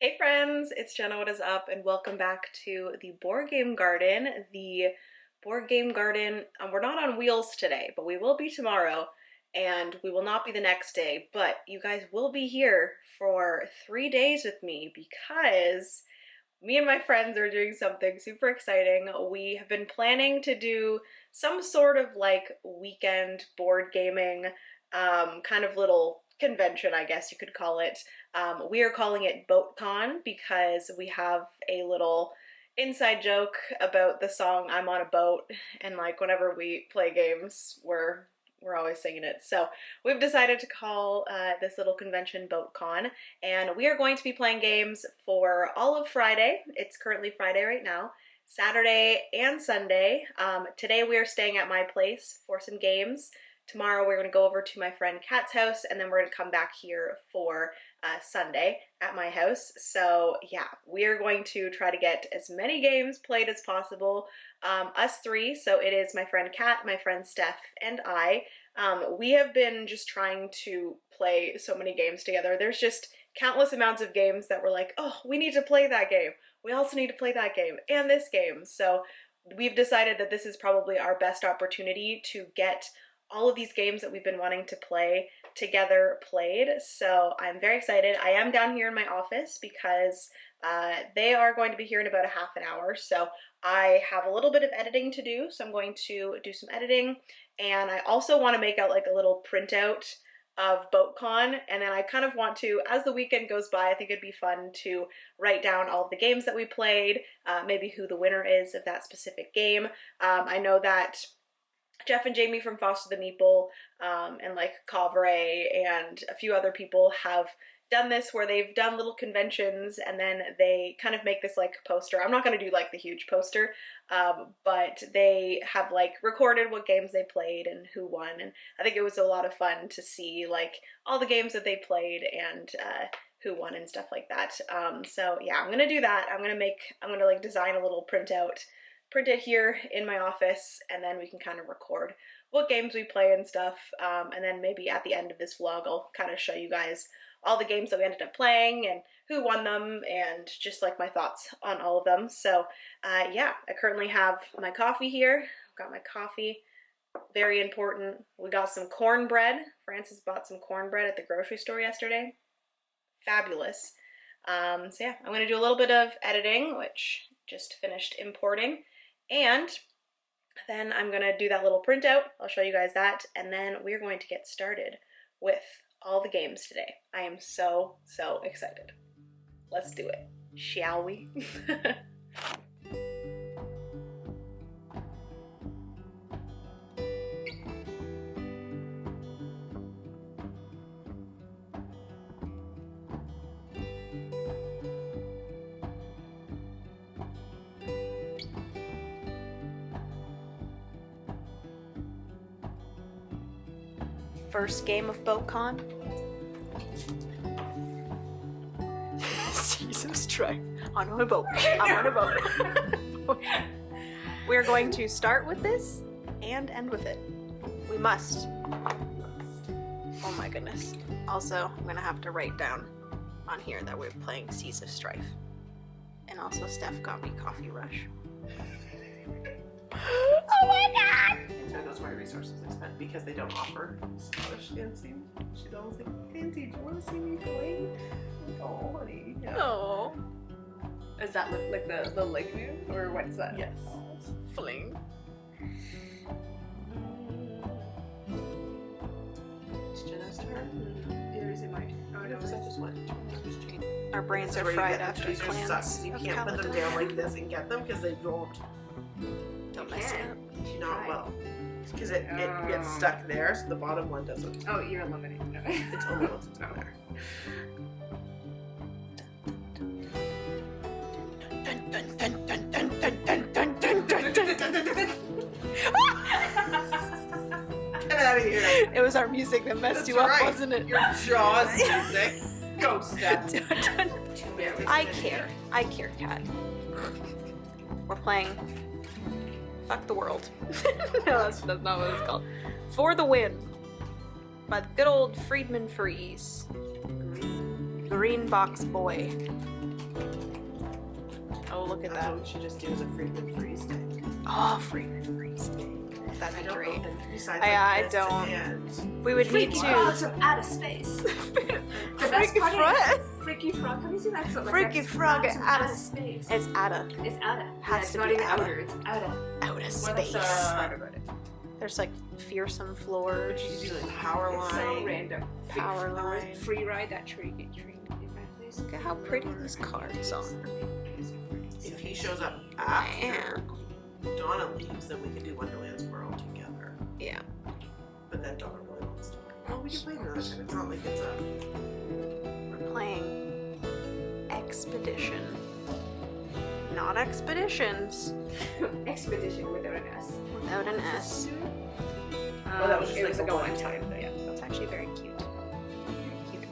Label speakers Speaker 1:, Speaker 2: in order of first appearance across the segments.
Speaker 1: Hey friends, it's Jenna, what is up, and welcome back to the Board Game Garden. The Board Game Garden, we're not on wheels today, but we will be tomorrow, and we will not be the next day, but you guys will be here for 3 days with me because me and my friends are doing something super exciting. We have been planning to do some sort of like weekend board gaming, kind of little convention, I guess you could call it. We are calling it BoatCon because we have a little inside joke about the song I'm on a boat, and like whenever we play games, we're always singing it. So we've decided to call this little convention BoatCon, and we are going to be playing games for all of Friday. It's currently Friday right now, Saturday and Sunday. Today we are staying at my place for some games. Tomorrow we're going to go over to my friend Kat's house, and then we're going to come back here for Sunday at my house. So yeah, we are going to try to get as many games played as possible. Us three, so it is my friend Kat, my friend Steph, and I. We have been just trying to play so many games together. There's just countless amounts of games that we're like, oh, we need to play that game. We also need to play that game and this game. So we've decided that this is probably our best opportunity to get all of these games that we've been wanting to play together played. So I'm very excited. I am down here in my office because they are going to be here in about a half an hour. So I have a little bit of editing to do. So I'm going to do some editing, and I also want to make out like a little printout of BoatCon, and then I kind of want to, as the weekend goes by, I think it'd be fun to write down all of the games that we played, maybe who the winner is of that specific game. I know that Jeff and Jamie from Foster the Meeple and like Kavre and a few other people have done this where they've done little conventions and then they kind of make this like poster. I'm not going to do like the huge poster, but they have like recorded what games they played and who won, and I think it was a lot of fun to see like all the games that they played and who won and stuff like that. So yeah, I'm going to do that. I'm going to like design a little printout, print it here in my office, and then we can kind of record what games we play and stuff, and then maybe at the end of this vlog I'll kind of show you guys all the games that we ended up playing and who won them and just like my thoughts on all of them. So yeah, I currently have my coffee here. I've got my coffee, very important. We got some cornbread. Francis bought some cornbread at the grocery store yesterday. Fabulous. So yeah, I'm going to do a little bit of editing, which just finished importing. And then I'm going to do that little printout. I'll show you guys that. And then we're going to get started with all the games today. I am so excited. Let's do it, shall we? First game of BoatCon. Season Strife. On a boat. I'm on a boat. We're going to start with this and end with it. We must. Oh my goodness. Also, I'm gonna have to write down on here that we're playing Seas of Strife. And also Steph got me Coffee Rush. Oh my god!
Speaker 2: And those are my resources I spent because they don't offer Scottish dancing. She's always like, Auntie, do you want to see me fling? Like, oh, honey. Yeah.
Speaker 1: Oh.
Speaker 3: Is that like the leg move, or what is that?
Speaker 2: Yes.
Speaker 1: Fling.
Speaker 2: It's Jenna's turn.
Speaker 3: Or is it my turn? Oh no,
Speaker 2: Because I just went. Just change.
Speaker 1: Our brains are
Speaker 2: Where you
Speaker 1: fried
Speaker 2: get the
Speaker 1: after
Speaker 2: tweezers
Speaker 1: clans
Speaker 2: sucks. You
Speaker 1: of
Speaker 2: can't put them
Speaker 1: Callax.
Speaker 2: down like this and get them because they don't.
Speaker 1: Don't
Speaker 2: You
Speaker 1: mess it
Speaker 2: can.
Speaker 1: up.
Speaker 2: Not well. Because it gets stuck there, so the bottom one doesn't.
Speaker 3: Oh, you're eliminating it.
Speaker 2: It's only once it's down there. Get out of here.
Speaker 1: It was our music that messed
Speaker 2: That's
Speaker 1: you up,
Speaker 2: right.
Speaker 1: wasn't it?
Speaker 2: Your Jaws music. Go, Steph.
Speaker 1: I care, Kat. We're playing Fuck the World. No, that's not what it's called. For the Win by the good old Friedman Freeze. Green Box Boy. look at
Speaker 2: That's
Speaker 1: that.
Speaker 2: what we should just do as a frequent freeze day.
Speaker 1: Oh, freaking freeze day. That'd
Speaker 2: I
Speaker 1: be
Speaker 2: don't
Speaker 1: great.
Speaker 2: know. Besides,
Speaker 1: I
Speaker 2: this
Speaker 1: don't.
Speaker 2: And
Speaker 1: We would need
Speaker 3: Freaky
Speaker 1: to.
Speaker 3: frogs from outer space. The best
Speaker 1: Freaky
Speaker 3: part
Speaker 1: frog.
Speaker 3: is Freaky frog. Have you seen that? Like
Speaker 1: Freaky
Speaker 3: that's
Speaker 1: frog
Speaker 3: frogs from
Speaker 1: outer
Speaker 3: outer space.
Speaker 1: It's outer.
Speaker 3: It's outer.
Speaker 1: Has
Speaker 3: It's
Speaker 1: to
Speaker 3: not
Speaker 1: be
Speaker 3: even
Speaker 1: outer.
Speaker 3: outer. It's outer.
Speaker 1: Outer
Speaker 3: What is
Speaker 1: space.
Speaker 3: smart about it?
Speaker 1: There's like fearsome floors.
Speaker 2: you could do like power
Speaker 3: It's
Speaker 2: line.
Speaker 3: so random.
Speaker 1: Power line.
Speaker 3: Free ride that tree. Get tree.
Speaker 1: Look at how pretty these cards are.
Speaker 2: If he shows up
Speaker 1: I
Speaker 2: after Donna leaves, then we can do Wonderland's World together.
Speaker 1: Yeah.
Speaker 2: But then Donna really wants to. Oh, we can play another time. It's not like it's a.
Speaker 1: We're playing Expedition. Not Expeditions.
Speaker 3: Expedition without an S.
Speaker 1: Without an S.
Speaker 2: Oh, that was just
Speaker 3: it
Speaker 2: like
Speaker 3: was
Speaker 2: a
Speaker 3: like a
Speaker 2: one
Speaker 3: one-time
Speaker 2: time
Speaker 3: thing.
Speaker 1: Yeah, that's actually very cute. Very cute.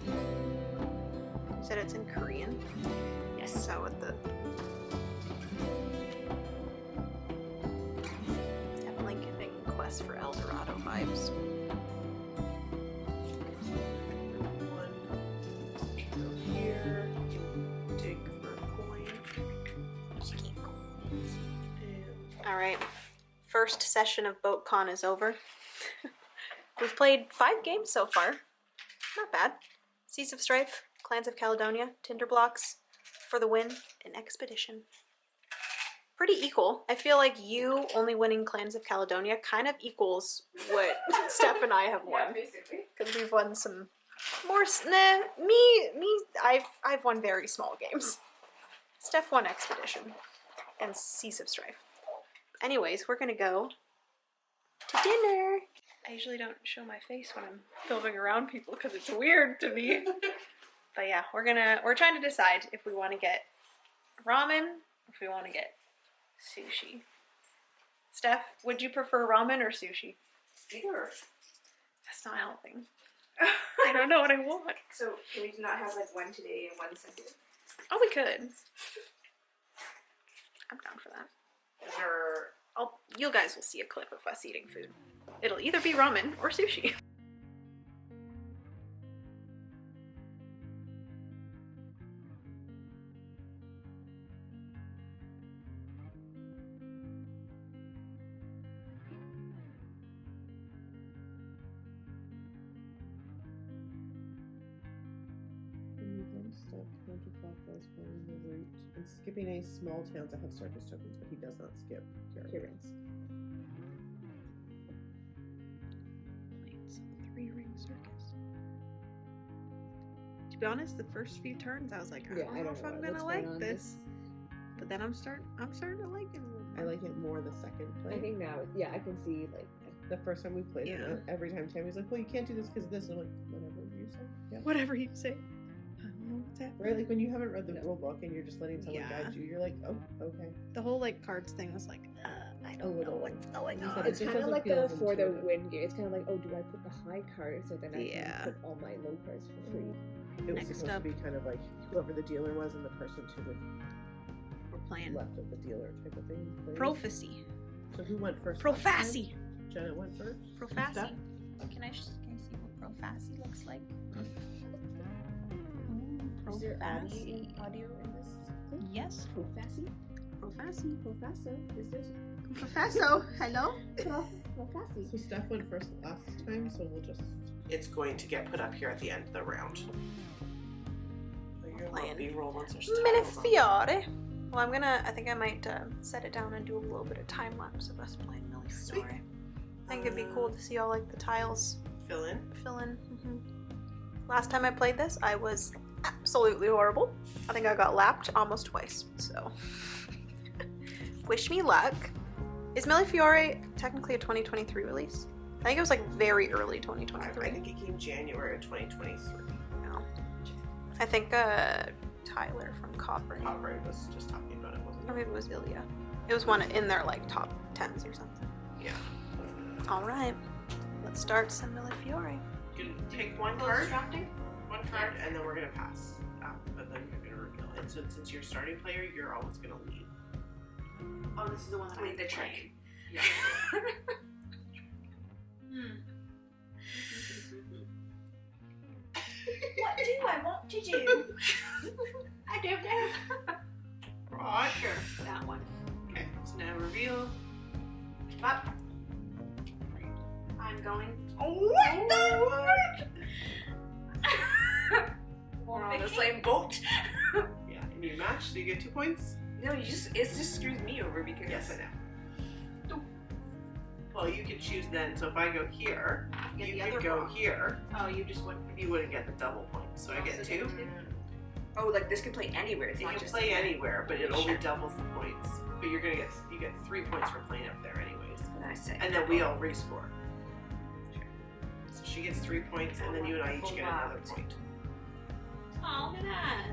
Speaker 1: You said it's in Korean?
Speaker 3: Yes.
Speaker 1: Is that what the... Definitely giving Quest for El Dorado vibes.
Speaker 2: One. Go here. Dig for a coin. And
Speaker 1: Alright, first session of BoatCon is over. We've played 5 games so far. Not bad. Seas of Strife, Clans of Caledonia, Tinder Blocks, For the Win, and Expedition. Pretty equal. I feel like you only winning Clans of Caledonia kind of equals what Steph and I have
Speaker 3: Yeah,
Speaker 1: won.
Speaker 3: basically.
Speaker 1: Because we've won some more... I've won very small games. Steph won Expedition and Seas of Strife. Anyways, we're gonna go to dinner. I usually don't show my face when I'm filming around people because it's weird to me. But yeah, we're trying to decide if we want to get ramen or if we want to get sushi. Steph, would you prefer ramen or sushi?
Speaker 3: Either.
Speaker 1: That's not helping. I don't know what I want.
Speaker 3: So can we not have like one today and one Sunday?
Speaker 1: Oh, we could. I'm down for that.
Speaker 2: is there.
Speaker 1: You guys will see a clip of us eating food. It'll either be ramen or sushi.
Speaker 2: Step counterclockwise following the route and skipping any small towns that have circus tokens, but he does not skip caravans.
Speaker 1: It's a 3-ring circus. To be honest, the first few turns I was like, I don't know if I'm gonna like this. But then I'm starting to like it a little
Speaker 2: I
Speaker 1: more.
Speaker 2: like it more the second play.
Speaker 4: I think now, yeah, I can see like
Speaker 2: the first time we played
Speaker 1: Yeah.
Speaker 2: it, every time Tammy's like, well, you can't do this because of this. And I'm like, whatever you say. Yeah.
Speaker 1: Whatever you say. I don't know what's happening.
Speaker 2: Right? Like when you haven't read the
Speaker 4: No.
Speaker 2: rule book and you're just letting someone
Speaker 1: Yeah.
Speaker 2: guide you, you're like, oh, okay.
Speaker 1: The whole like cards thing was like, I don't know
Speaker 4: little.
Speaker 1: what's going
Speaker 2: You
Speaker 1: on.
Speaker 2: said
Speaker 4: it's
Speaker 2: just
Speaker 4: kind of
Speaker 2: doesn't
Speaker 4: like
Speaker 2: feel
Speaker 4: the
Speaker 2: as
Speaker 4: for the
Speaker 2: intuitive.
Speaker 4: win game. It's kind of like, oh, do I put the high card so then I
Speaker 1: Yeah.
Speaker 4: can put all my low cards for free?
Speaker 2: It was
Speaker 1: Next
Speaker 2: supposed
Speaker 1: up.
Speaker 2: to be kind of like whoever the dealer was and the person to the
Speaker 1: We're playing
Speaker 2: left of the dealer type of thing. plays.
Speaker 1: Prophecy.
Speaker 2: So who went first? last time?
Speaker 1: Prophacy.
Speaker 2: Janet went first.
Speaker 1: Prophacy.
Speaker 2: Steph?
Speaker 1: Can I see what Prophacy looks like?
Speaker 4: Is there
Speaker 1: Prophacy.
Speaker 4: audio in this? Clip?
Speaker 1: Yes.
Speaker 4: Prophacy?
Speaker 1: Prophacy.
Speaker 4: Professor? Is this?
Speaker 1: Professor, hello?
Speaker 4: Prophacy.
Speaker 2: So Steph went first last time, so we'll just. It's going to get put up here at the end of the round. So you're
Speaker 1: Playing
Speaker 2: B-roll once there's
Speaker 1: Millie
Speaker 2: tiles on.
Speaker 1: Fiori. Well, I think I might set it down and do a little bit of time lapse of us playing Millie
Speaker 2: Sweet.
Speaker 1: Fiori. I think it'd be cool to see all like the tiles
Speaker 2: Fill in.
Speaker 1: fill in. Last time I played this, I was absolutely horrible. I think I got lapped almost twice, so wish me luck. Is Millie Fiori technically a 2023 release? I think it was like very early
Speaker 2: I
Speaker 1: 2023.
Speaker 2: think it came January of 2023.
Speaker 1: No. I think Tyler from Copper.
Speaker 2: Copyright was just talking about it, wasn't
Speaker 1: Or
Speaker 2: it?
Speaker 1: maybe it was Ilya. It was one in their like top 10s or something.
Speaker 2: Yeah.
Speaker 1: Alright. Let's start some Millie Fiori.
Speaker 2: You can pick one card, and then we're gonna pass. And then you're gonna reveal it. So since you're starting player, you're always gonna lead.
Speaker 1: Oh, this is the one that
Speaker 3: Read the trick.
Speaker 2: Yeah.
Speaker 1: What do I want to do? I don't know.
Speaker 2: crotch.
Speaker 3: Sure, that one.
Speaker 2: Okay, so now reveal.
Speaker 3: Up. I'm going.
Speaker 1: What the
Speaker 3: We're on the same boat.
Speaker 2: Yeah, and you match, so you get 2 points.
Speaker 3: No, it just screws me over because.
Speaker 2: Yes, I know. Well, you could choose then. So if I go here,
Speaker 3: Get
Speaker 2: you
Speaker 3: the
Speaker 2: could
Speaker 3: other
Speaker 2: go
Speaker 3: rock.
Speaker 2: here.
Speaker 3: Oh, you just went.
Speaker 2: You wouldn't get the double points, so I get 2.
Speaker 3: Oh, like this can play anywhere. It's
Speaker 2: You
Speaker 3: not
Speaker 2: can
Speaker 3: just
Speaker 2: play anywhere, but it only
Speaker 3: Sure.
Speaker 2: doubles the points. But you get 3 points for playing up there anyways.
Speaker 3: Nice.
Speaker 2: And then we all rescore. So she gets 3 points, and then you and I each get another point.
Speaker 3: Oh, look at that.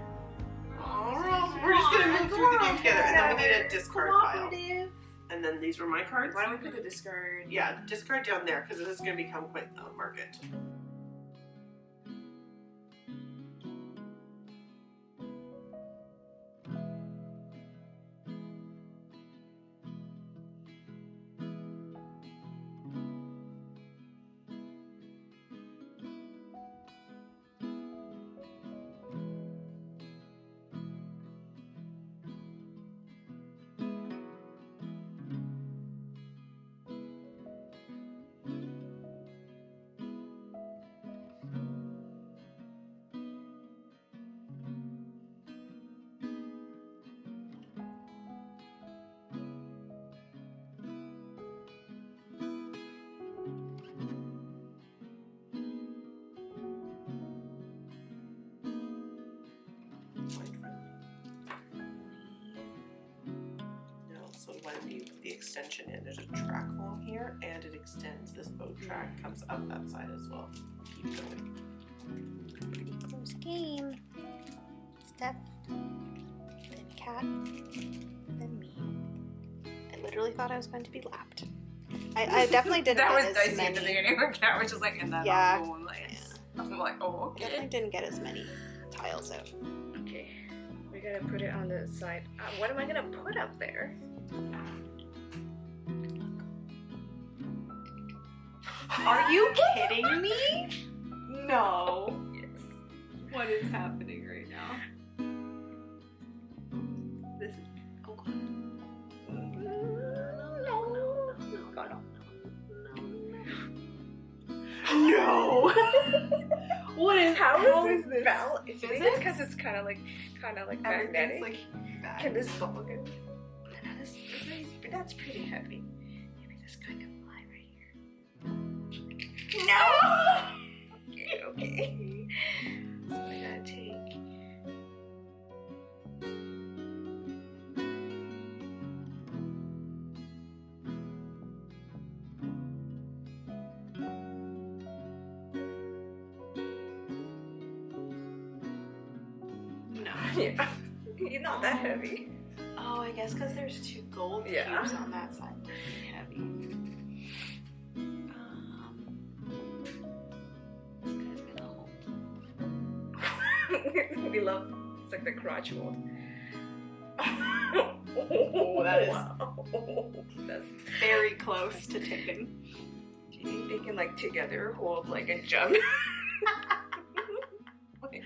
Speaker 2: Alright, we're just gonna move through the game together, and then we need a discard pile.
Speaker 3: Cooperative.
Speaker 2: And then these were my cards.
Speaker 3: Why don't we put the discard?
Speaker 2: Yeah, discard down there because this is gonna become quite the market. So when you put the extension in, there's a track along here, and it extends. This boat track comes up that side as well. Keep going.
Speaker 4: First game. Steph. Then Cat. Then me. I literally thought I was going to be lapped. I definitely didn't
Speaker 3: That was
Speaker 4: get as
Speaker 3: dicey at
Speaker 4: many.
Speaker 3: the beginning. Her cat was just like in that
Speaker 4: Yeah.
Speaker 3: little place. I'm like, oh, okay.
Speaker 4: Definitely didn't get as many tiles out.
Speaker 1: Okay, we gotta put it on the side. What am I gonna put up there? Are you kidding me?
Speaker 3: No. Yes. What is happening right now? This is. Oh god.
Speaker 1: No.
Speaker 3: God,
Speaker 2: No!
Speaker 1: What is? How
Speaker 3: is this?
Speaker 1: Maybe it's because it's kind of like magnetic.
Speaker 3: Everything's like bad.
Speaker 1: Can this ball go? No, that's pretty heavy. Maybe this kind of fly right here. No. Okay. So I gotta take.
Speaker 3: No.
Speaker 1: Yeah. He's not that heavy.
Speaker 4: Oh, I guess because there's 2 gold
Speaker 1: Yeah.
Speaker 4: cubes on that side. Pretty heavy. This guy's gonna hold.
Speaker 1: We love. It's like the crotch hold.
Speaker 2: Oh, that is-
Speaker 1: Wow. That's.
Speaker 4: Very close to tipping.
Speaker 1: Do you think they can like together hold like a jump?
Speaker 4: Like,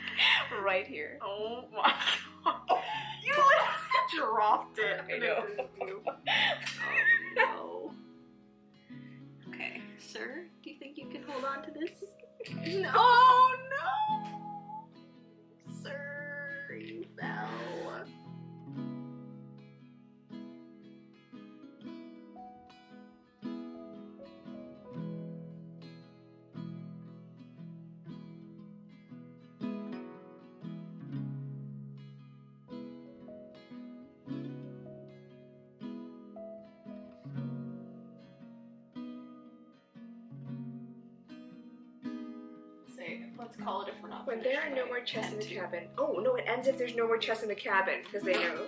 Speaker 4: right here.
Speaker 1: Oh my god.
Speaker 4: You dropped it.
Speaker 1: I know.
Speaker 4: Oh no. Okay, sir, do you think you can hold on to this? No. Oh no! Sir, you fell. Let's call it if we're not.
Speaker 1: When there are no more chests in the cabin. Oh no, it ends if there's no more chests in the cabin because they know.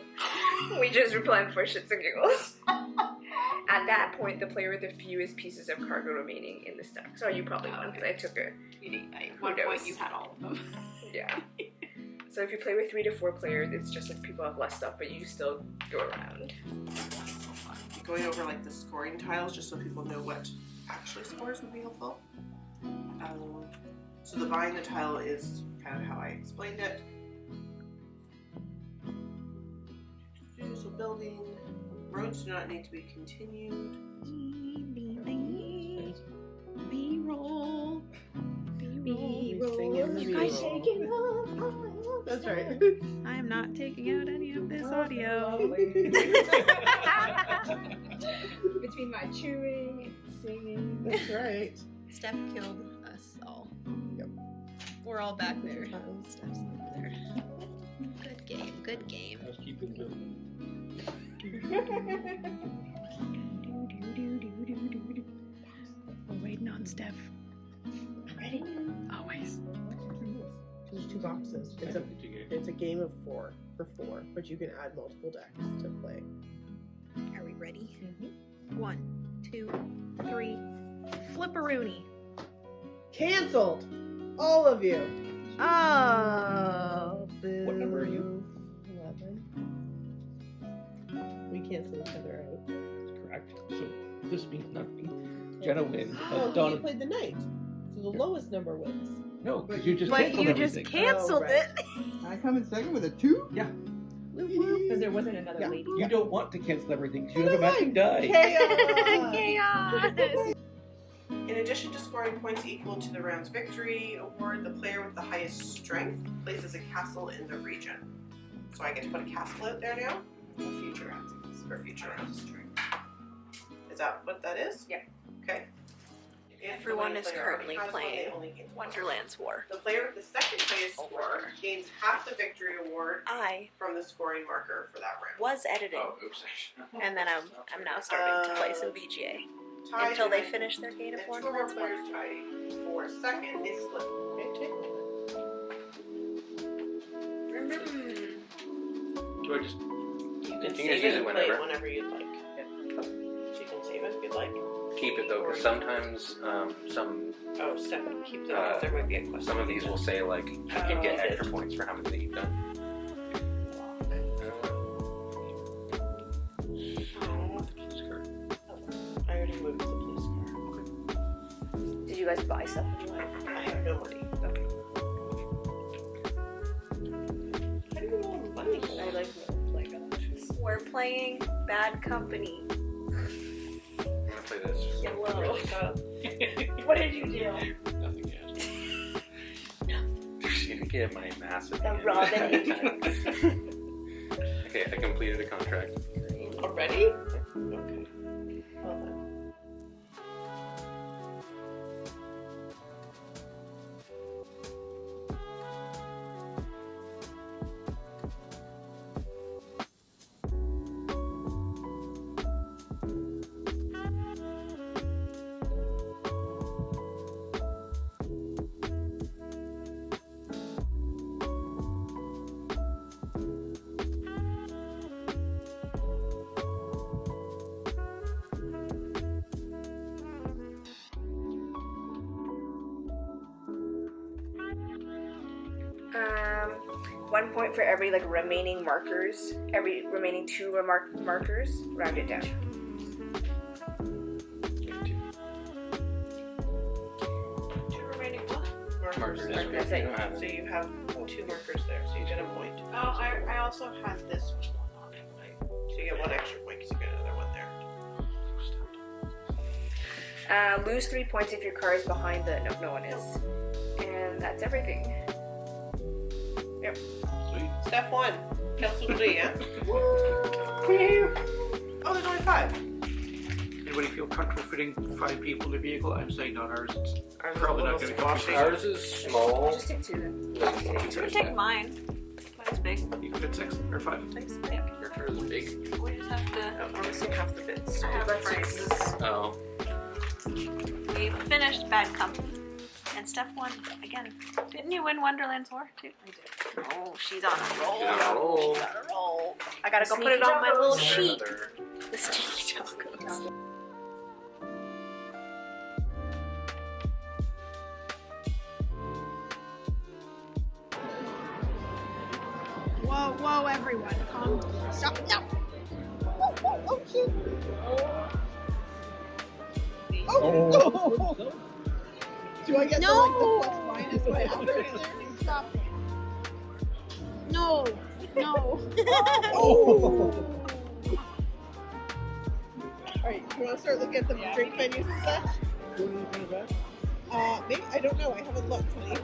Speaker 1: We just reply for shits and giggles. At that point, the player with the fewest pieces of cargo remaining in the stack. So you probably won because I took a.
Speaker 4: At one point you had all of them.
Speaker 1: Yeah. So if you play with 3 to 4 players, it's just like people have less stuff, but you still go around.
Speaker 2: Going over like the scoring tiles just so people know what actually scores would be helpful. So the buying the tile is kind of how I explained it. building. Roads do not need to be continued.
Speaker 3: B-roll.
Speaker 2: That's right.
Speaker 3: I am not taking out any of this audio.
Speaker 5: Between my chewing and singing.
Speaker 2: That's right.
Speaker 3: Steph killed us all.
Speaker 2: Yep.
Speaker 3: We're all back there. Steph's over there. Good game, good game.
Speaker 6: Housekeeping building.
Speaker 3: We're waiting on Steph.
Speaker 5: Ready?
Speaker 3: Always.
Speaker 2: There's 2 boxes. It's a game of 4 for 4, but you can add multiple decks to play.
Speaker 3: Are we ready? 1, 2, 3. Flipperoonie.
Speaker 2: Cancelled! All of you!
Speaker 3: Oh, boo.
Speaker 6: What number are you?
Speaker 2: 11. We cancel each other out.
Speaker 6: Correct. So this means nothing. Jenna wins.
Speaker 2: Oh,
Speaker 6: Donna.
Speaker 2: you played the knight. So the lowest number wins.
Speaker 6: No, because you just
Speaker 3: But
Speaker 6: canceled
Speaker 3: you
Speaker 6: everything.
Speaker 3: just canceled
Speaker 2: Oh, right.
Speaker 3: it.
Speaker 5: I come in second with a 2?
Speaker 6: Yeah.
Speaker 5: Because there wasn't another
Speaker 2: Yeah.
Speaker 5: lady.
Speaker 6: You don't want to cancel everything because you have a matching die.
Speaker 2: Chaos!
Speaker 3: Chaos.
Speaker 2: In addition to scoring points equal to the round's victory award, the player with the highest strength places a castle in the region. So I get to put a castle out there now for future rounds. For future rounds. Is that what that is?
Speaker 1: Yeah.
Speaker 2: Okay. If
Speaker 1: Everyone
Speaker 2: the
Speaker 1: is
Speaker 2: player
Speaker 1: currently
Speaker 2: already has one, they
Speaker 1: playing
Speaker 2: only gain 1.
Speaker 1: Wonderland's War.
Speaker 2: The player with the second highest score gains half the victory award
Speaker 1: I
Speaker 2: from the scoring marker for that round.
Speaker 1: was editing,
Speaker 6: oops.
Speaker 1: and then I'm now starting to play some BGA
Speaker 2: Tied
Speaker 1: until they
Speaker 2: and-
Speaker 1: finish their game of
Speaker 2: and 2 or more
Speaker 1: Wonderland's War.
Speaker 2: players tied for second. They split. Okay, take one.
Speaker 6: Do I just
Speaker 2: You can
Speaker 7: can
Speaker 2: save
Speaker 7: use
Speaker 2: it
Speaker 7: it
Speaker 2: and play it
Speaker 7: whenever.
Speaker 2: whenever you'd like. So you can save it if you'd like.
Speaker 7: Keep it though, because sometimes some
Speaker 2: Oh, Stefan, keep them because there might be a question.
Speaker 7: some of these will say like you can get extra points for how many that you've done.
Speaker 2: I already moved the police car.
Speaker 1: Did you guys buy stuff?
Speaker 2: I have no money. Okay. I don't know money.
Speaker 1: I like We're playing Bad Company.
Speaker 7: I'm gonna play this.
Speaker 1: Hello. What did you do?
Speaker 6: nothing yet?
Speaker 7: You can get my massive.
Speaker 1: The
Speaker 7: hand.
Speaker 1: Robin.
Speaker 7: Okay, I completed a contract.
Speaker 2: Already? Okay. Well then.
Speaker 1: Um, 1 point for every remaining markers. Every remaining 2 markers. Round it down.
Speaker 2: Two remaining what?
Speaker 7: Markers.
Speaker 2: Markers.
Speaker 7: Okay.
Speaker 1: That's it.
Speaker 7: I don't have
Speaker 2: So
Speaker 7: it.
Speaker 2: you have 2 markers there, so you get a point.
Speaker 5: Oh, I also had this one on it.
Speaker 2: So you get 1 extra point because you get another one there.
Speaker 1: Lose 3 points if your car is behind the. No one is. And that's everything.
Speaker 2: Yep.
Speaker 6: Sweet.
Speaker 2: Step 1. Cancel 3, yeah? Oh, there's only 5.
Speaker 8: Anybody feel comfortable fitting 5 people in a vehicle? I'm saying not ours. It's
Speaker 2: Ours is
Speaker 8: probably
Speaker 2: a
Speaker 8: not
Speaker 2: little
Speaker 8: going to come
Speaker 2: squashy.
Speaker 7: Ours is small.
Speaker 1: Just take 2 then.
Speaker 3: You can take mine. Mine's big.
Speaker 8: You can fit 6 or 5.
Speaker 7: Your car is big.
Speaker 3: We just have to.
Speaker 2: I'm missing half the bits.
Speaker 3: I have frames.
Speaker 7: Oh.
Speaker 3: We finished Bad Company. And Steph won again. Didn't you win Wonderland's War too?
Speaker 1: I did.
Speaker 3: Oh, she's on a roll.
Speaker 7: She's on a roll.
Speaker 3: She's on a roll. I gotta go put
Speaker 1: Sneaky
Speaker 3: it on my little
Speaker 1: tacos.
Speaker 3: sheet.
Speaker 7: Another-
Speaker 1: The stinky tacos.
Speaker 3: Whoa, whoa, everyone. Calm down. Stop. No. Oh, shit.
Speaker 6: Oh.
Speaker 2: Do I get
Speaker 3: No.
Speaker 2: the plus minus way after?
Speaker 3: Stop it. No. No.
Speaker 6: Oh.
Speaker 2: Alright, you want to start looking at the drink menus and such? Maybe, I don't know. I haven't looked, honey.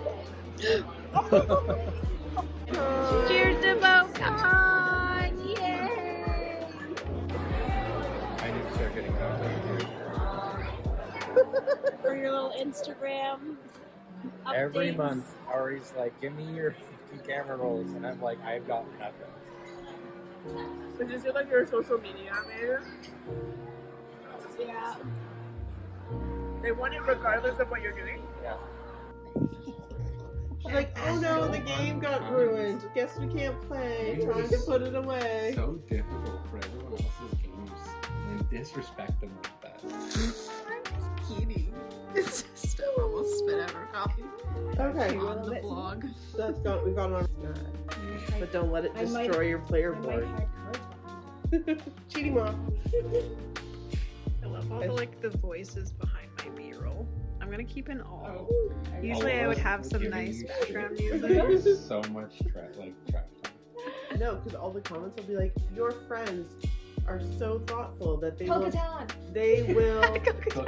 Speaker 3: Cheers to BoatCon! Yay!
Speaker 7: I need to start getting content.
Speaker 3: For your little Instagram updates.
Speaker 9: Every month, Ari's like, give me your camera rolls, and I'm like, I've got nothing.
Speaker 5: Is this like your social media manager?
Speaker 3: Yeah.
Speaker 5: They want it regardless of what you're doing?
Speaker 9: Yeah.
Speaker 2: Like, oh no, the game got ruined. Guess we can't play. Time to put it away.
Speaker 6: So difficult for everyone else's games and disrespect them like that.
Speaker 2: Kidding.
Speaker 5: It's just almost spit out our coffee.
Speaker 2: Okay,
Speaker 5: On the vlog.
Speaker 2: so that's got we've got on. But don't let it destroy your player board. Cheating mom.
Speaker 5: I love all the, like, the voices behind my B-roll. I'm gonna keep in all. Usually
Speaker 6: All
Speaker 5: I
Speaker 6: of
Speaker 5: would
Speaker 6: us
Speaker 5: have some
Speaker 6: giving
Speaker 5: nice
Speaker 6: you
Speaker 5: background
Speaker 6: shit.
Speaker 5: music.
Speaker 6: There's so much trash time.
Speaker 2: No, because all the comments will be like, your friends are so thoughtful that they will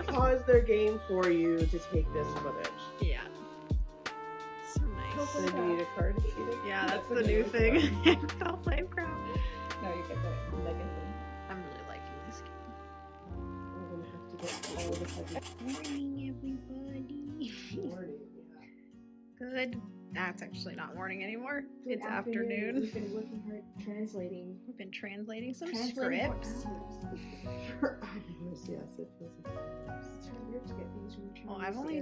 Speaker 2: pause their game for you to take this footage.
Speaker 5: Yeah. So nice.
Speaker 2: And then you need a card to see it.
Speaker 5: Yeah, that's the new thing. I'll play crap.
Speaker 10: No, you get the legacy.
Speaker 5: I'm really liking this game.
Speaker 2: We're gonna have to get all the heavy
Speaker 3: Morning, everybody.
Speaker 2: morning.
Speaker 5: Good. That's actually not morning anymore.
Speaker 10: Good
Speaker 5: It's afternoon.
Speaker 10: We've been working hard translating.
Speaker 5: We've been translating some
Speaker 10: Translating for
Speaker 5: scripts.
Speaker 2: Hours. Yes, it was.
Speaker 5: Well, I've only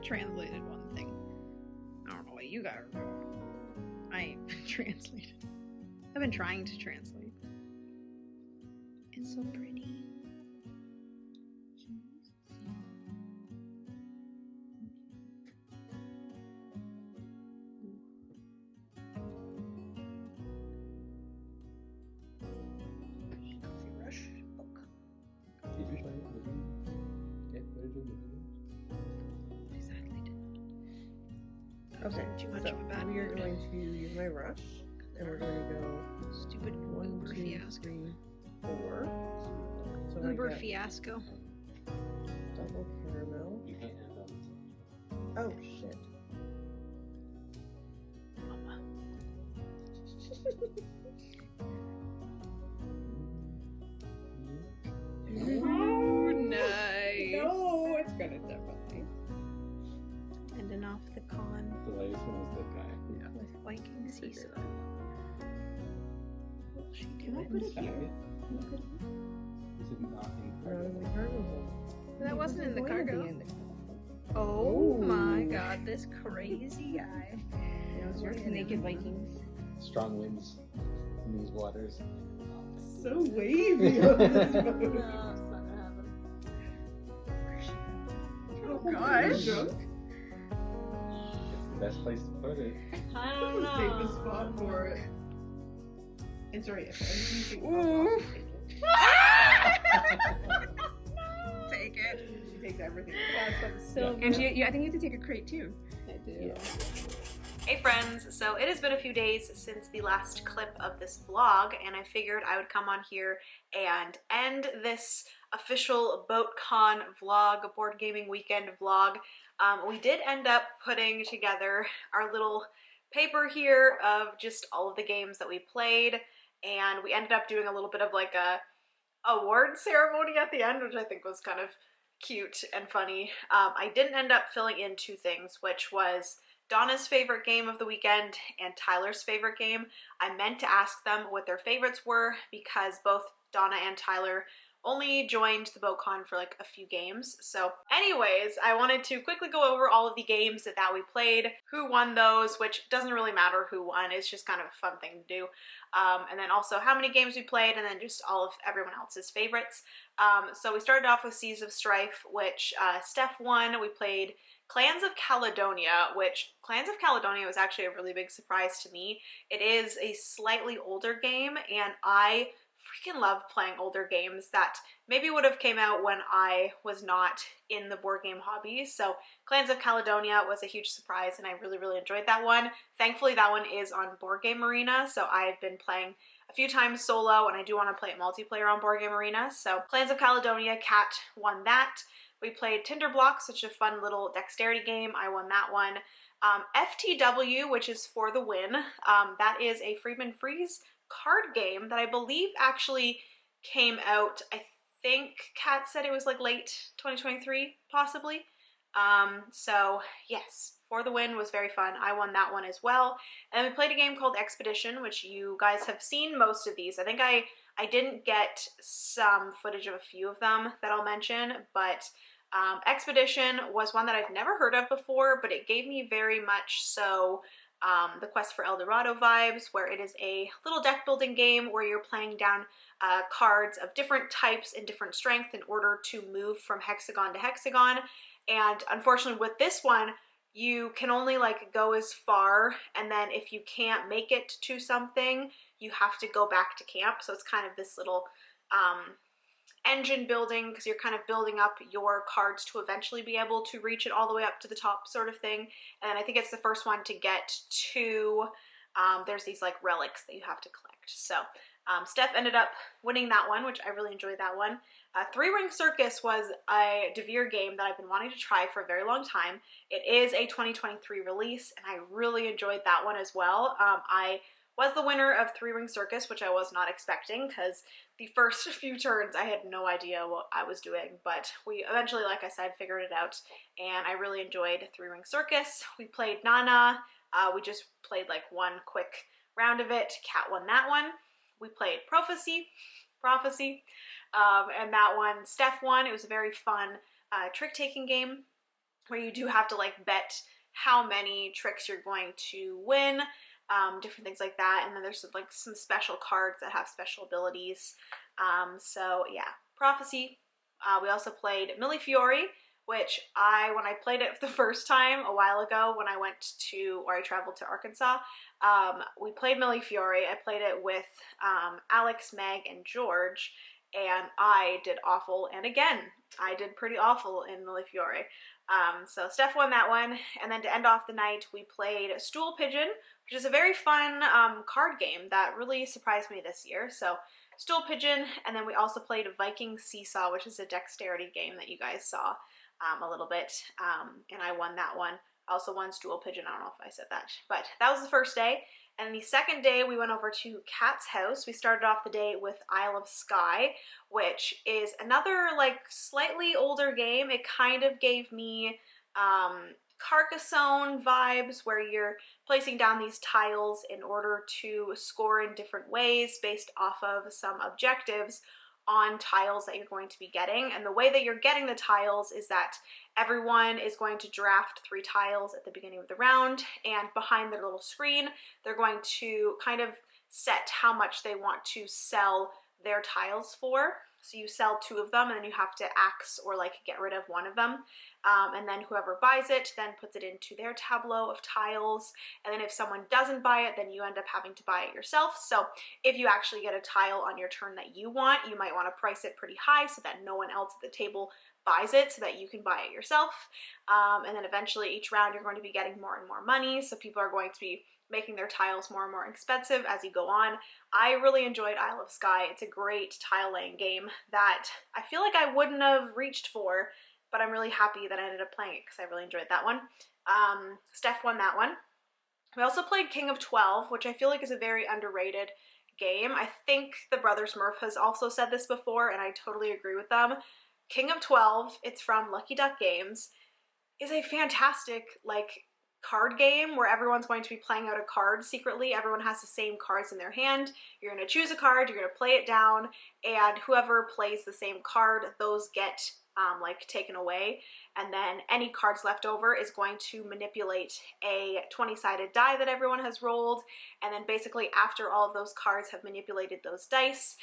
Speaker 5: translated one thing. I don't know what you got. I ain't translated. I've been trying to translate. It's so pretty. Coffee rush book.
Speaker 6: Did you try it? Did you get footage of the videos?
Speaker 5: Exactly.
Speaker 2: Okay,
Speaker 5: Too much
Speaker 2: so
Speaker 5: of a bad
Speaker 2: we are
Speaker 5: mood.
Speaker 2: going to use my rush, and we're going to go
Speaker 5: Stupid
Speaker 2: 1,
Speaker 5: Uber
Speaker 2: 2,
Speaker 5: fiasco.
Speaker 2: 3, 4. So I
Speaker 5: Uber
Speaker 2: get
Speaker 5: fiasco.
Speaker 2: double caramel.
Speaker 6: You can't have them.
Speaker 2: Oh shit.
Speaker 5: Ooh, nice.
Speaker 10: No, it's gonna definitely.
Speaker 5: Ending off the con
Speaker 6: The latest one was the guy.
Speaker 5: with Viking sea
Speaker 2: Figure
Speaker 5: salt. Will she do
Speaker 10: Can I
Speaker 5: it?
Speaker 10: put it
Speaker 6: Is
Speaker 10: here?
Speaker 6: it not in
Speaker 2: Around in the carnival.
Speaker 5: That wasn't in the
Speaker 10: Going to be
Speaker 5: cargo.
Speaker 10: in the cargo.
Speaker 5: Oh my god, this crazy guy.
Speaker 2: Yeah, it's your turn.
Speaker 10: Naked Vikings.
Speaker 6: Strong winds in these waters.
Speaker 2: So wavy on this boat.
Speaker 10: it's not gonna happen.
Speaker 5: Oh gosh.
Speaker 2: Drunk.
Speaker 6: Best place to put it.
Speaker 10: I
Speaker 2: This
Speaker 10: don't
Speaker 2: is the safest
Speaker 10: know.
Speaker 2: spot for it. And sorry, if anything
Speaker 5: Ooh.
Speaker 2: falls
Speaker 5: Take it.
Speaker 2: she takes everything.
Speaker 10: So
Speaker 5: And I think you have to take a crate too.
Speaker 10: I do.
Speaker 2: Yeah.
Speaker 1: Hey friends, so it has been a few days since the last clip of this vlog, and I figured I would come on here and end this official BoatCon vlog, board gaming weekend vlog. We did end up putting together our little paper here of just all of the games that we played, and we ended up doing a little bit of like a award ceremony at the end, which I think was kind of cute and funny. I didn't end up filling in two things, which was Donna's favorite game of the weekend and Tyler's favorite game. I meant to ask them what their favorites were because both Donna and Tyler only joined the BoatCon for like a few games. So anyways, I wanted to quickly go over all of the games that we played, who won those, which doesn't really matter who won, it's just kind of a fun thing to do. And then also how many games we played, and then just all of everyone else's favorites. So we started off with Seas of Strife, which Steph won. We played Clans of Caledonia, which Clans of Caledonia was actually a really big surprise to me. It is a slightly older game, and I freaking love playing older games that maybe would have came out when I was not in the board game hobby. So Clans of Caledonia was a huge surprise and I really, really enjoyed that one. Thankfully that one is on Board Game Arena, so I've been playing a few times solo and I do want to play it multiplayer on Board Game Arena. So Clans of Caledonia, Kat won that. We played Tinder Blocks, which is a fun little dexterity game. I won that one. FTW, which is For the Win. That is a Friedman Freeze card game that I believe actually came out, I think Kat said it was like late 2023, possibly. So yes, For the Win was very fun. I won that one as well. And we played a game called Expedition, which you guys have seen most of these. I think I didn't get some footage of a few of them that I'll mention, but Expedition was one that I've never heard of before, but it gave me very much so the Quest for El Dorado vibes, where it is a little deck building game where you're playing down cards of different types and different strength in order to move from hexagon to hexagon. And unfortunately with this one, you can only like go as far, and then if you can't make it to something, you have to go back to camp. So it's kind of this little engine building, because you're kind of building up your cards to eventually be able to reach it all the way up to the top sort of thing. And I think it's the first one to get to, there's these like relics that you have to collect. So Steph ended up winning that one, which I really enjoyed that one. Three Ring Circus was a DeVere game that I've been wanting to try for a very long time. It is a 2023 release and I really enjoyed that one as well. I was the winner of Three Ring Circus, which I was not expecting because the first few turns I had no idea what I was doing, but we eventually, like I said, figured it out and I really enjoyed Three Ring Circus. We played Nana. We just played like one quick round of it. Kat won that one. We played Prophecy, and that one Steph won. It was a very fun trick-taking game where you do have to like bet how many tricks you're going to win. Different things like that, and then there's like some special cards that have special abilities. So yeah, Prophecy. We also played Millie Fiori, which when I played it for the first time a while ago when I traveled to Arkansas, we played Millie Fiori. I played it with Alex, Meg, and George, and I did awful, and again, I did pretty awful in Millie Fiori. So Steph won that one, and then to end off the night, we played Stool Pigeon, which is a very fun card game that really surprised me this year. So Stool Pigeon, and then we also played Viking Seesaw, which is a dexterity game that you guys saw a little bit, and I won that one. I also won Stool Pigeon, I don't know if I said that, but that was the first day. And the second day, we went over to Kat's house. We started off the day with Isle of Skye, which is another like slightly older game. It kind of gave me Carcassonne vibes, where you're placing down these tiles in order to score in different ways based off of some objectives on tiles that you're going to be getting. And the way that you're getting the tiles is that everyone is going to draft 3 tiles at the beginning of the round, and behind their little screen, they're going to kind of set how much they want to sell their tiles for. So you sell 2 of them, and then you have to axe or like get rid of one of them. And then whoever buys it then puts it into their tableau of tiles. And then if someone doesn't buy it, then you end up having to buy it yourself. So if you actually get a tile on your turn that you want, you might want to price it pretty high so that no one else at the table buys it, so that you can buy it yourself. And then eventually each round you're going to be getting more and more money. So people are going to be making their tiles more and more expensive as you go on. I really enjoyed Isle of Skye. It's a great tile laying game that I feel like I wouldn't have reached for, but I'm really happy that I ended up playing it because I really enjoyed that one. Steph won that one. We also played King of 12, which I feel like is a very underrated game. I think the Brothers Murph has also said this before, and I totally agree with them. King of 12, it's from Lucky Duck Games, is a fantastic like card game where everyone's going to be playing out a card secretly. Everyone has the same cards in their hand. You're going to choose a card, you're going to play it down, and whoever plays the same card, those get like taken away, and then any cards left over is going to manipulate a 20-sided die that everyone has rolled, and then basically after all of those cards have manipulated those dice,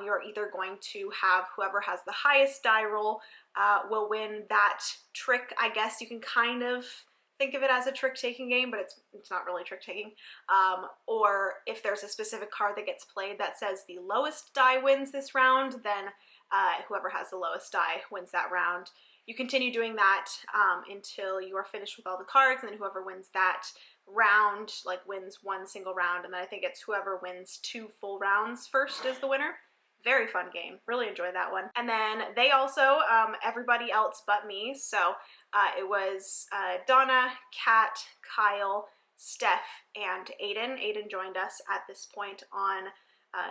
Speaker 1: you're either going to have whoever has the highest die roll will win that trick, I guess you can kind of think of it as a trick-taking game, but it's not really trick-taking. Or if there's a specific card that gets played that says the lowest die wins this round, then whoever has the lowest die wins that round. You continue doing that until you are finished with all the cards, and then whoever wins that round, like, wins one single round, and then I think it's whoever wins 2 full rounds first is the winner. Very fun game. Really enjoyed that one. And then they also, everybody else but me, so it was Donna, Kat, Kyle, Steph, and Aiden. Aiden joined us at this point on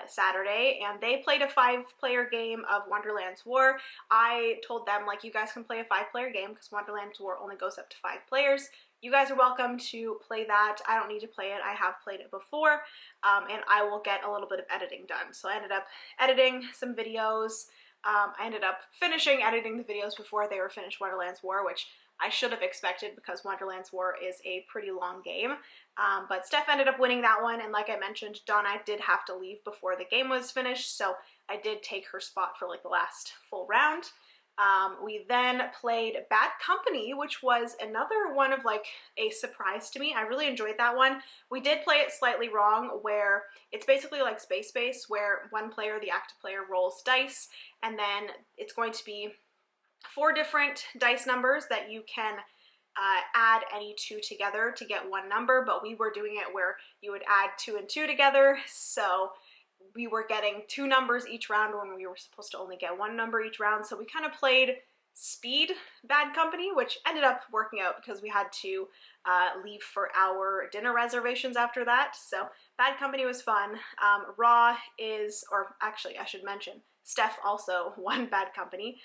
Speaker 1: Saturday, and they played a 5-player game of Wonderland's War. I told them, like, you guys can play a 5-player game because Wonderland's War only goes up to 5 players. You guys are welcome to play that. I don't need to play it. I have played it before, and I will get a little bit of editing done. So I ended up editing some videos. I ended up finishing editing the videos before they were finished Wonderland's War, which I should have expected because Wonderland's War is a pretty long game. But Steph ended up winning that one, and like I mentioned, Donna did have to leave before the game was finished, so I did take her spot for like the last full round. We then played Bad Company, which was another one of like a surprise to me. I really enjoyed that one. We did play it slightly wrong, where it's basically like Space Base, where one player, the active player, rolls dice, and then it's going to be 4 different dice numbers that you can add any 2 together to get one number, but we were doing it where you would add 2 and 2 together, so we were getting 2 numbers each round when we were supposed to only get 1 number each round. So we kind of played speed Bad Company, which ended up working out because we had to leave for our dinner reservations after that. So Bad Company was fun. Raw is, or actually I should mention, Steph also won Bad Company.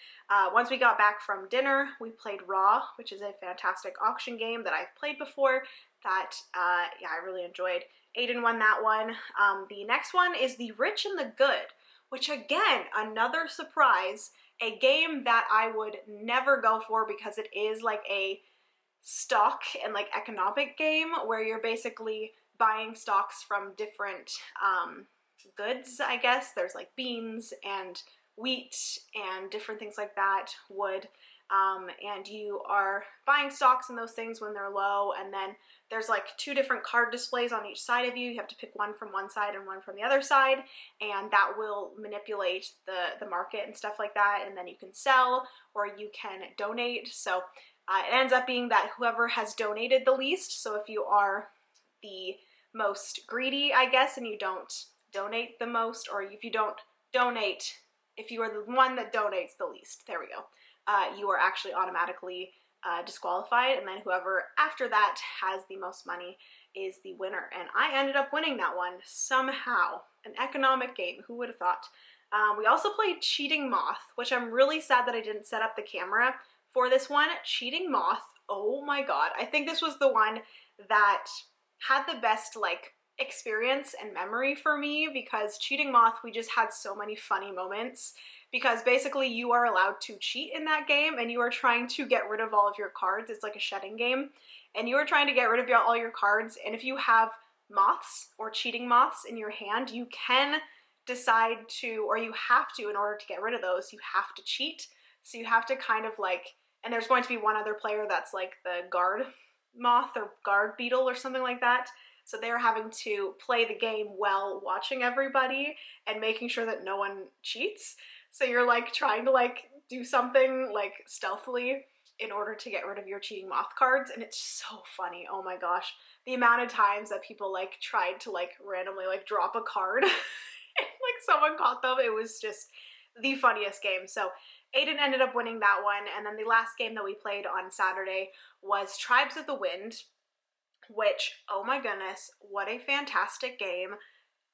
Speaker 1: Once we got back from dinner, we played Raw, which is a fantastic auction game that I've played before that, yeah, I really enjoyed. Aiden won that one. The next one is The Rich and the Good, which again, another surprise, a game that I would never go for because it is like a stock and like economic game where you're basically buying stocks from different goods, I guess. There's like beans and wheat and different things like that, wood, and you are buying stocks in those things when they're low, and then there's like 2 different card displays on each side of you. You have to pick one from one side and one from the other side, and that will manipulate the market and stuff like that, and then you can sell or you can donate. So it ends up being that whoever has donated the least, so if you are the most greedy, I guess, and you don't donate the most, or if you don't donate, if you are the one that donates the least, there we go, you are actually automatically disqualified, and then whoever after that has the most money is the winner. And I ended up winning that one somehow. An economic game, who would have thought? We also played Cheating Moth, which I'm really sad that I didn't set up the camera for this one. Cheating Moth, oh my god, I think this was the one that had the best like experience and memory for me, because Cheating Moth, we just had so many funny moments, because basically you are allowed to cheat in that game and you are trying to get rid of all of your cards. It's like a shedding game, and you are trying to get rid of all your cards, and if you have moths or cheating moths in your hand, you can decide to, or you have to, in order to get rid of those, you have to cheat. So you have to kind of like, and there's going to be one other player that's like the guard moth or guard beetle or something like that. So they're having to play the game while watching everybody and making sure that no one cheats. So you're like trying to like do something like stealthily in order to get rid of your cheating moth cards, and it's so funny. Oh my gosh, the amount of times that people like tried to like randomly like drop a card and like someone caught them. It was just the funniest game. So Aiden ended up winning that one, and then the last game that we played on Saturday was Tribes of the Wind, which, oh my goodness, what a fantastic game.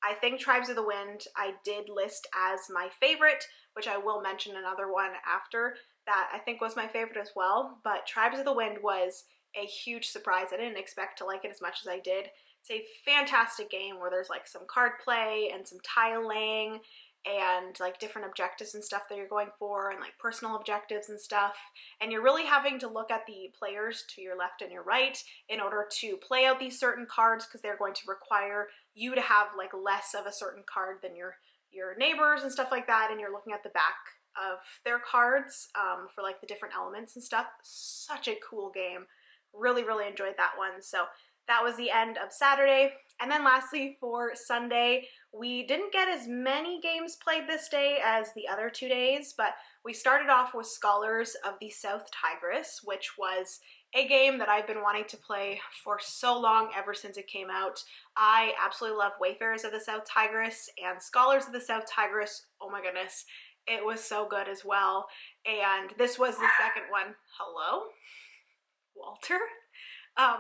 Speaker 1: I think Tribes of the Wind I did list as my favorite, which I will mention another one after that I think was my favorite as well, but Tribes of the Wind was a huge surprise. I didn't expect to like it as much as I did. It's a fantastic game where there's like some card play and some tile laying and like different objectives and stuff that you're going for, and like personal objectives and stuff, and you're really having to look at the players to your left and your right in order to play out these certain cards, because they're going to require you to have like less of a certain card than your neighbors and stuff like that, and you're looking at the back of their cards for like the different elements and stuff. Such a cool game. Really, really enjoyed that one. So that was the end of Saturday. And then lastly, for Sunday, we didn't get as many games played this day as the other 2 days, but we started off with Scholars of the South Tigris, which was a game that I've been wanting to play for so long, ever since it came out. I absolutely love Wayfarers of the South Tigris, and Scholars of the South Tigris, oh my goodness, it was so good as well. And this was the second one. Hello? Walter?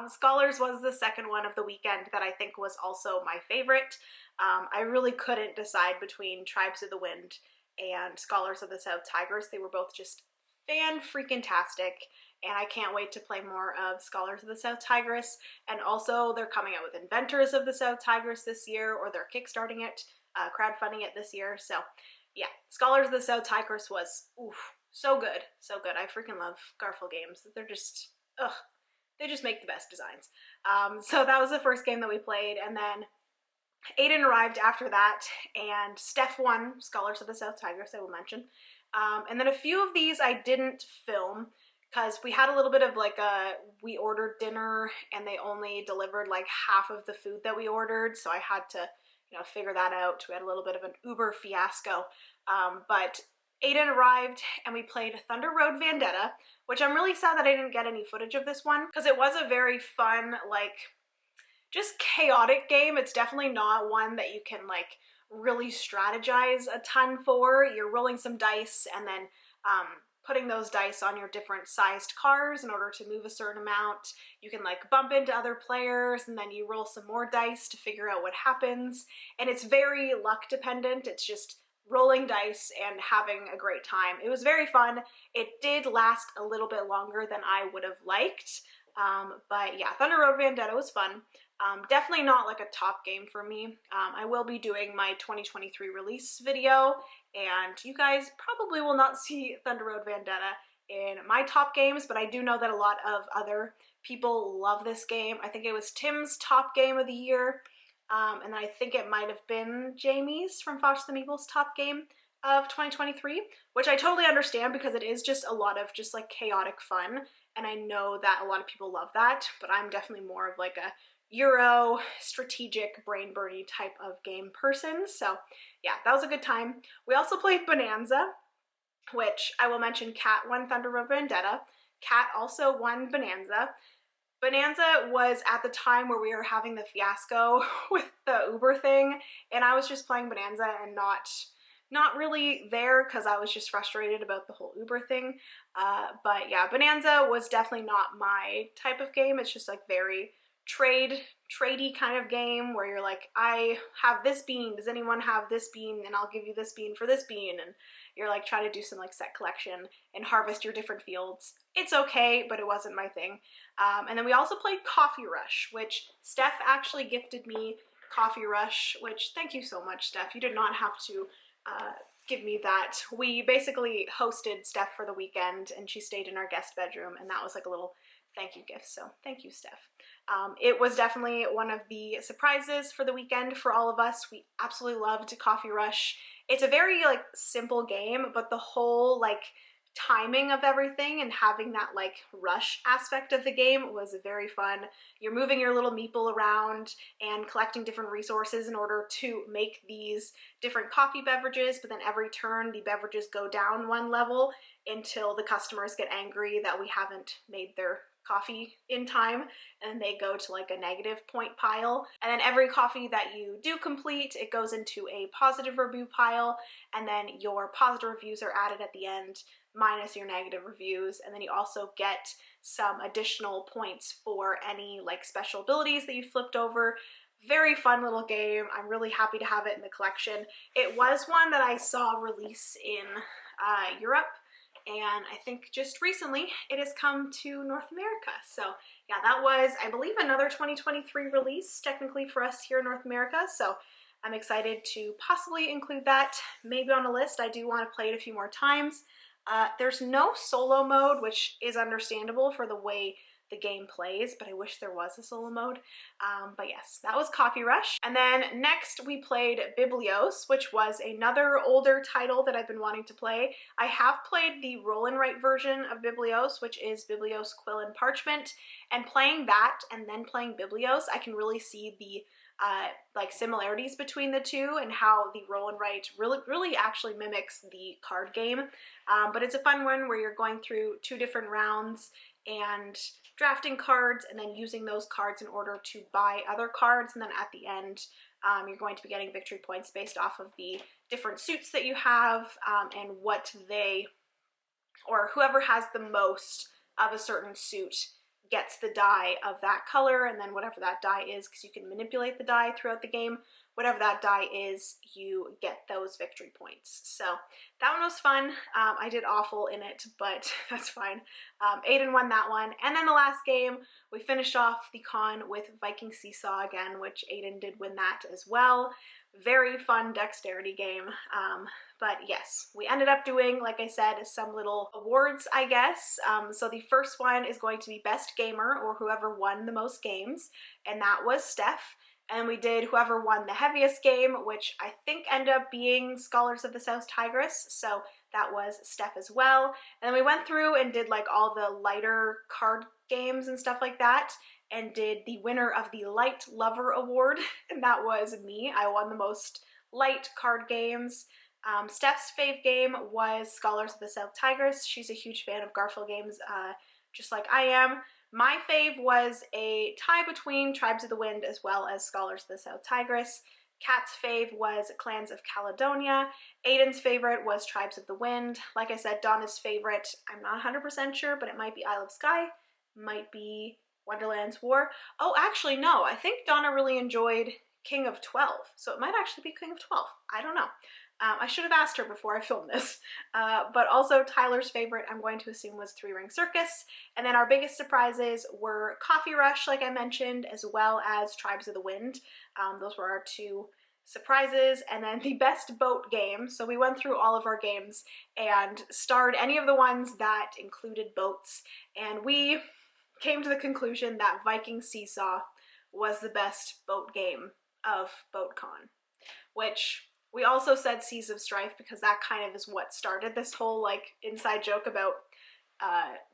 Speaker 1: Scholars was the second one of the weekend that I think was also my favorite. I really couldn't decide between Tribes of the Wind and Scholars of the South Tigris. They were both just fan-freaking-tastic, and I can't wait to play more of Scholars of the South Tigris. And also, they're coming out with Inventors of the South Tigris this year, or they're kickstarting it, crowdfunding it this year. So, yeah, Scholars of the South Tigris was, oof, so good, so good. I freaking love Garfield games. They're just, ugh. They just make the best designs. So that was the first game that we played, and then Aiden arrived after that, and Steph won Scholars of the South Tigris, I will mention. And then a few of these I didn't film, because we had a little bit of like we ordered dinner, and they only delivered like half of the food that we ordered, so I had to, you know, figure that out. We had a little bit of an Uber fiasco. But Aiden arrived, and we played Thunder Road Vendetta, which I'm really sad that I didn't get any footage of this one, because it was a very fun, like, just chaotic game. It's definitely not one that you can, like, really strategize a ton for. You're rolling some dice and then putting those dice on your different sized cars in order to move a certain amount. You can, like, bump into other players, and then you roll some more dice to figure out what happens. And it's very luck dependent. It's just rolling dice and having a great time. It was very fun. It did last a little bit longer than I would have liked, but yeah, Thunder Road Vendetta was fun. Definitely not like a top game for me. I will be doing my 2023 release video, and you guys probably will not see Thunder Road Vendetta in my top games, but I do know that a lot of other people love this game. I think it was Tim's top game of the year. And I think it might have been Jamie's from Fox the Meeple's top game of 2023, which I totally understand, because it is just a lot of just like chaotic fun, and I know that a lot of people love that, but I'm definitely more of like a Euro strategic brain burny type of game person. So yeah, that was a good time. We also played Bonanza, which I will mention Kat won Thunder Road Vendetta. Kat also won Bonanza. Bonanza was at the time where we were having the fiasco with the Uber thing, and I was just playing Bonanza and not really there because I was just frustrated about the whole Uber thing. But yeah, Bonanza was definitely not my type of game. It's just like very tradey kind of game where you're like, I have this bean, does anyone have this bean, and I'll give you this bean for this bean, and you're like trying to do some like set collection and harvest your different fields. It's okay, but it wasn't my thing. And then we also played Coffee Rush, which Steph actually gifted me Coffee Rush, which thank you so much, Steph. You did not have to give me that. We basically hosted Steph for the weekend, and she stayed in our guest bedroom, and that was like a little thank you gift, so thank you, Steph. It was definitely one of the surprises for the weekend for all of us. We absolutely loved Coffee Rush. It's a very like simple game, but the whole like timing of everything and having that like rush aspect of the game was very fun. You're moving your little meeple around and collecting different resources in order to make these different coffee beverages, but then every turn the beverages go down one level until the customers get angry that we haven't made their coffee in time, and they go to like a negative point pile. And then every coffee that you do complete, it goes into a positive review pile, and then your positive reviews are added at the end minus your negative reviews. And then you also get some additional points for any like special abilities that you flipped over. Very fun little game. I'm really happy to have it in the collection. It was one that I saw release in Europe, and I think just recently it has come to North America. So yeah, that was, I believe, another 2023 release technically for us here in North America. So I'm excited to possibly include that maybe on a list. I do want to play it a few more times. There's no solo mode, which is understandable for the way the game plays, but I wish there was a solo mode. But yes, that was Coffee Rush. And then next we played Biblios, which was another older title that I've been wanting to play. I have played the roll and write version of Biblios, which is Biblios Quill and Parchment, and playing that and then playing Biblios, I can really see the like similarities between the two and how the roll and write really actually mimics the card game. But it's a fun one where you're going through 2 different rounds and drafting cards and then using those cards in order to buy other cards, and then at the end you're going to be getting victory points based off of the different suits that you have, and what they, or whoever has the most of a certain suit gets the die of that color, and then whatever that die is, because you can manipulate the die throughout the game, whatever that die is, you get those victory points. So that one was fun. I did awful in it, but that's fine. Aiden won that one. And then the last game, we finished off the con with Viking Seesaw again, which Aiden did win that as well. Very fun dexterity game. But yes, we ended up doing, like I said, some little awards, I guess. So the first one is going to be Best Gamer, or whoever won the most games, and that was Steph. And we did whoever won the heaviest game, which I think ended up being Scholars of the South Tigris, so that was Steph as well. And then we went through and did like all the lighter card games and stuff like that, and did the winner of the Light Lover Award, and that was me. I won the most light card games. Steph's fave game was Scholars of the South Tigris. She's a huge fan of Garfield games, just like I am. My fave was a tie between Tribes of the Wind as well as Scholars of the South Tigris. Kat's fave was Clans of Caledonia. Aiden's favorite was Tribes of the Wind. Like I said, Donna's favorite, I'm not 100% sure, but it might be Isle of Skye, might be Wonderland's War. Oh, actually, no. I think Donna really enjoyed King of 12, so it might actually be King of 12. I don't know. I should have asked her before I filmed this. But also Tyler's favorite, I'm going to assume, was Three Ring Circus. And then our biggest surprises were Coffee Rush, like I mentioned, as well as Tribes of the Wind. Those were our 2 surprises. And then the best boat game. So we went through all of our games and starred any of the ones that included boats. And we came to the conclusion that Viking Seesaw was the best boat game of BoatCon, which we also said Seas of Strife because that kind of is what started this whole like inside joke about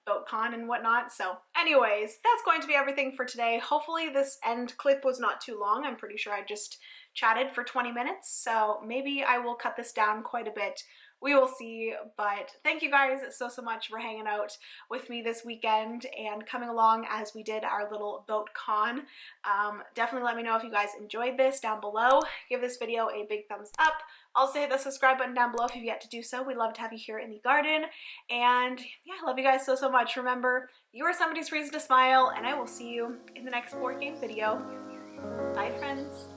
Speaker 1: BoatCon and whatnot. So anyways, that's going to be everything for today. Hopefully this end clip was not too long. I'm pretty sure I just chatted for 20 minutes, so maybe I will cut this down quite a bit. We will see, but thank you guys so much for hanging out with me this weekend and coming along as we did our little BoatCon. Definitely let me know if you guys enjoyed this down below. Give this video a big thumbs up. Also hit the subscribe button down below if you've yet to do so. We'd love to have you here in the garden. And yeah, I love you guys so much. Remember, you are somebody's reason to smile, and I will see you in the next board game video. Bye, friends.